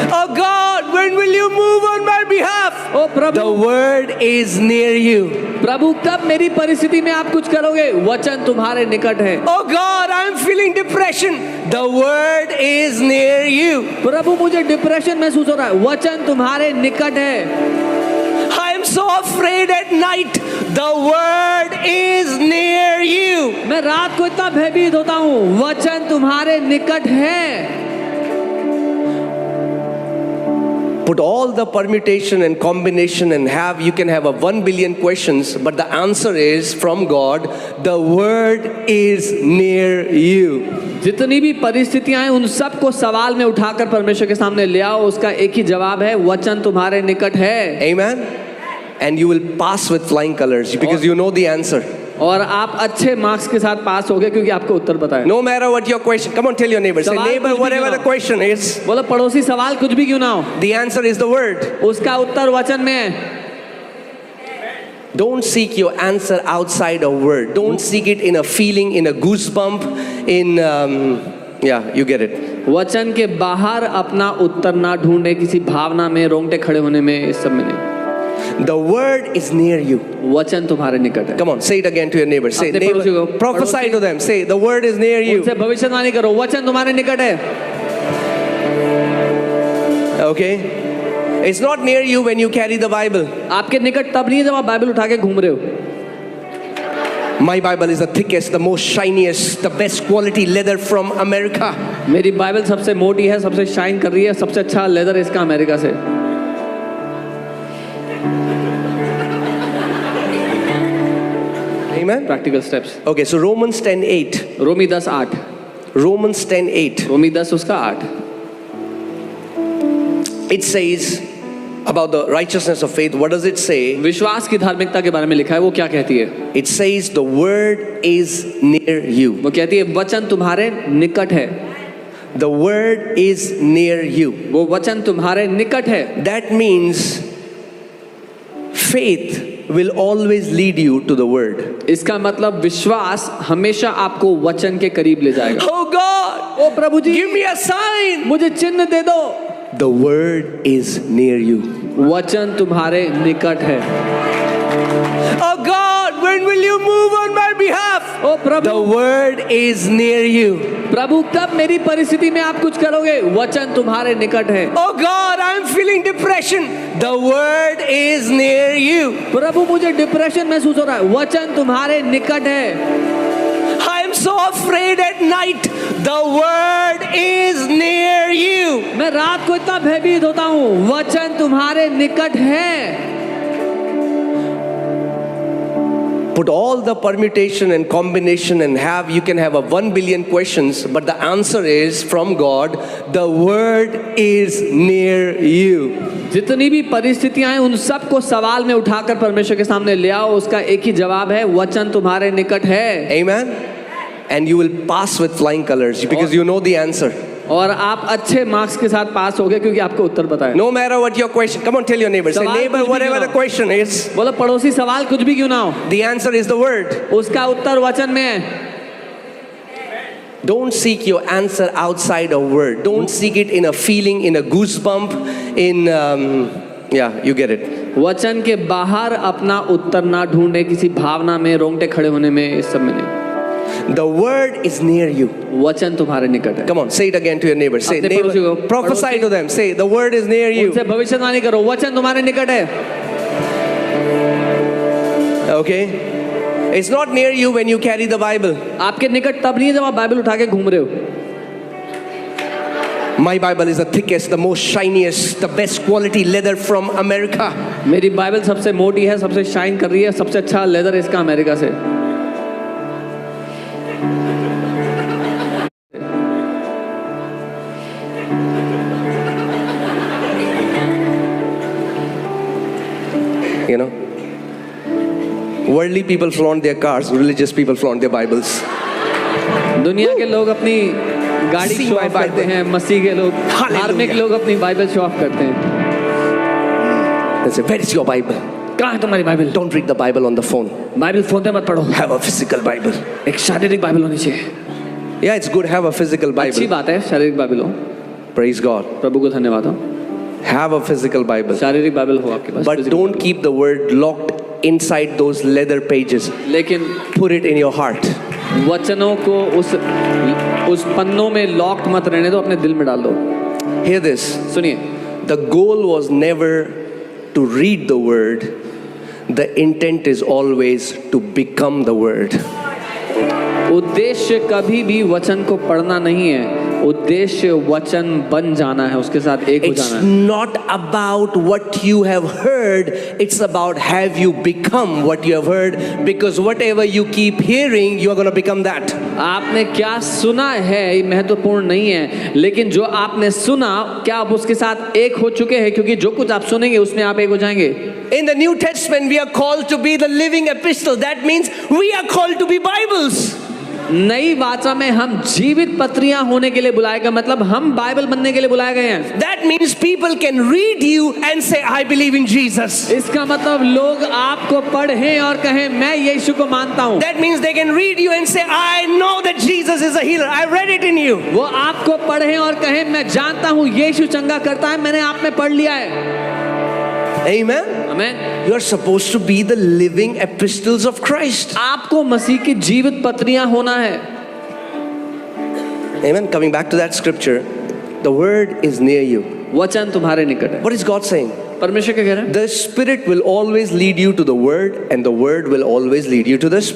Oh God, when will you move on my behalf? O Prabhu, The word is near you. प्रभु कब मेरी परिस्थिति में आप कुछ करोगे? वचन तुम्हारे निकट है। Oh God, I'm feeling depression. The word is near you. प्रभु मुझे डिप्रेशन महसूस हो रहा है, वचन तुम्हारे निकट है। I am so afraid at night. The word is near you. मैं रात को इतना भयभीत होता हूँ, वचन तुम्हारे निकट है। Put all the permutation and combination and you can have a 1 billion questions, but the answer is from God. The word is near you. जितनी भी परिस्थितियां हैं उन सब को सवाल में उठाकर परमेश्वर के सामने ले आओ, उसका एक ही जवाब है, वचन तुम्हारे निकट है। Amen. And you will pass with flying colors because you know the answer. और आप अच्छे मार्क्स के साथ पास होगे क्योंकि आपको उत्तर पता है। No matter what your question, come on, tell your neighbor. Say, सवाल neighbor, कुछ भी whatever क्यों the ना हो। question is, बोलो पड़ोसी, सवाल कुछ भी क्यों ना हो, the answer is the word. उसका उत्तर वचन में है। Don't seek your answer outside a word. Don't seek it in a feeling, in a goosebump, in yeah, you get it. वचन के बाहर अपना उत्तर ना ढूंढे, किसी भावना में, रोंगटे खड़े होने में, इस सब में नहीं। The word is near you. वचन तुम्हारे निकट है। Come on, say it again to your neighbor. Say, अपने neighbor, पड़ोसी को- prophesy to them. Say, the word is near you. उनसे भविष्यवाणी करो, वचन तुम्हारे निकट है। Okay? It's not near you when you carry the Bible. आपके निकट तब नहीं है जब आप बाइबल उठा के घूम रहे हो। My Bible is the thickest, the most shiniest, the best quality leather from America. मेरी बाइबल सबसे मोटी है, सबसे शाइन कर रही है, सबसे अच्छा लेदर इसका अमेरिका से। Amen? Practical steps. Okay, so Romans 10:8. रोमी 10:8। Romans 10:8. रोमी 10 उसका 8। It says about the righteousness of faith. What does it say? विश्वास की धार्मिकता के बारे में लिखा है, वो क्या कहती है? It says the word is near you. वो कहती है वचन तुम्हारे निकट है। The word is near you. वो वचन तुम्हारे निकट है। That means faith will always lead you to the word. इसका मतलब विश्वास हमेशा आपको वचन के करीब ले जाएगा। Oh God, O Prabhu ji, give me a sign. मुझे चिन्ह दे दो। The word is near you. वचन तुम्हारे निकट है। Oh God, when will you move on my behalf? O Prabhu, The word is near you. प्रभु कब मेरी परिस्थिति में आप कुछ करोगे? वचन तुम्हारे निकट है। Oh God, I'm feeling depression. The word is near you. प्रभु मुझे डिप्रेशन महसूस हो रहा है, वचन तुम्हारे निकट है। I am so afraid at night. The word is near you. मैं रात को इतना भयभीत होता हूँ, वचन तुम्हारे निकट है। Put all the permutation and combination and you can have a 1 billion questions, but the answer is from God. The word is near you. जितनी भी परिस्थितियां हैं उन सब को सवाल में उठाकर परमेश्वर के सामने ले आओ, उसका एक ही जवाब है, वचन तुम्हारे निकट है। Amen. And you will pass with flying colors because you know the answer. और आप अच्छे मार्क्स के साथ पास होगे क्योंकि आपको उत्तर पता है। No matter what your question, come on, tell your neighbor. Say, सवाल neighbor, कुछ भी whatever क्यों the ना हो। question is, बोलो पड़ोसी, सवाल कुछ भी क्यों ना हो, the answer is the word. उसका उत्तर वचन में है। Don't seek your answer outside a word. Don't seek it in a feeling, in a goosebump, in yeah, you get it. वचन के बाहर अपना उत्तर ना ढूंढे, किसी भावना में, रोंगटे खड़े होने में, इस सब में नहीं। The word is near you. वचन तुम्हारे निकट है। Come on, say it again to your neighbor. Say, अपने neighbor, पड़ोसी को- prophesy to them. Say, the word is near you. उनसे भविष्यवाणी करो, वचन तुम्हारे निकट है। Okay? It's not near you when you carry the Bible. आपके निकट तब नहीं है जब आप बाइबल उठा के घूम रहे हो। My Bible is the thickest, the most shiniest, the best quality leather from America. मेरी बाइबल सबसे मोटी है, सबसे शाइन कर रही है, सबसे अच्छा लेदर इसका अमेरिका से। You know, worldly people flaunt their cars, religious people flaunt their Bibles. दुनिया के लोग अपनी गाड़ी See शो my ऑफ करते Bible. हैं, मसीह के लोग, Hallelujah. धार्मिक लोग अपनी बाइबल शो ऑफ करते हैं। They say, where is your Bible? कहाँ है तुम्हारी Bible? Don't read the Bible on the phone. Bible phone पे मत पढ़ो, Have a physical Bible. एक शारीरिक बाइबल होनी चाहिए। Yeah, it's good to have a physical अच्छी Bible. बात है शारीरिक बाइबल हो। Praise God. प्रभु को धन्यवाद हो। Have a physical Bible. शारीरिक बाइबल हो आपके पास, But physical don't keep the word locked inside those leather pages. Bible। लेकिन Put it in your heart. वचनों को उस पन्नों में लॉक्ड मत रहने दो, अपने दिल में डाल दो। Hear this. सुनिए, The goal was never to read the word. The intent is always to become the word. उद्देश्य कभी भी वचन को पढ़ना नहीं है, उद्देश्य वचन बन जाना है, उसके साथ एक हो It's जाना है। not about what you have heard, it's about have you become what you have heard, because whatever you keep hearing, you are going to become that. आपने क्या सुना है ये महत्वपूर्ण नहीं है, लेकिन जो आपने सुना क्या आप उसके साथ एक हो चुके हैं, क्योंकि जो कुछ आप सुनेंगे उसमें आप एक हो जाएंगे। In the New Testament, we are called to be the living epistle. That means we are called to be Bibles. नई वाचा में हम जीवित पत्रियां होने के लिए बुलाए गए, मतलब हम बाइबल बनने के लिए बुलाए गए हैं। That means people can read you and say, I believe in Jesus. इसका मतलब लोग आपको पढ़ें और कहें मैं यीशु को मानता हूँ। That means they can read you and say, I know that Jesus is a healer. I read it in you. वो आपको पढ़ें और कहें मैं जानता हूँ यीशु चंगा करता है, मैंने आप में पढ़ लिया है। Amen. Amen. You are supposed to be the living epistles of Christ. आपको मसीह की जीवित पत्रियां होना है। Amen. Coming back to that scripture, the word is near you. वचन तुम्हारे निकट है। What is God saying? परमेश्वर क्या कह रहा है? The Spirit will always lead you to the word, and the word will always lead you to the Spirit.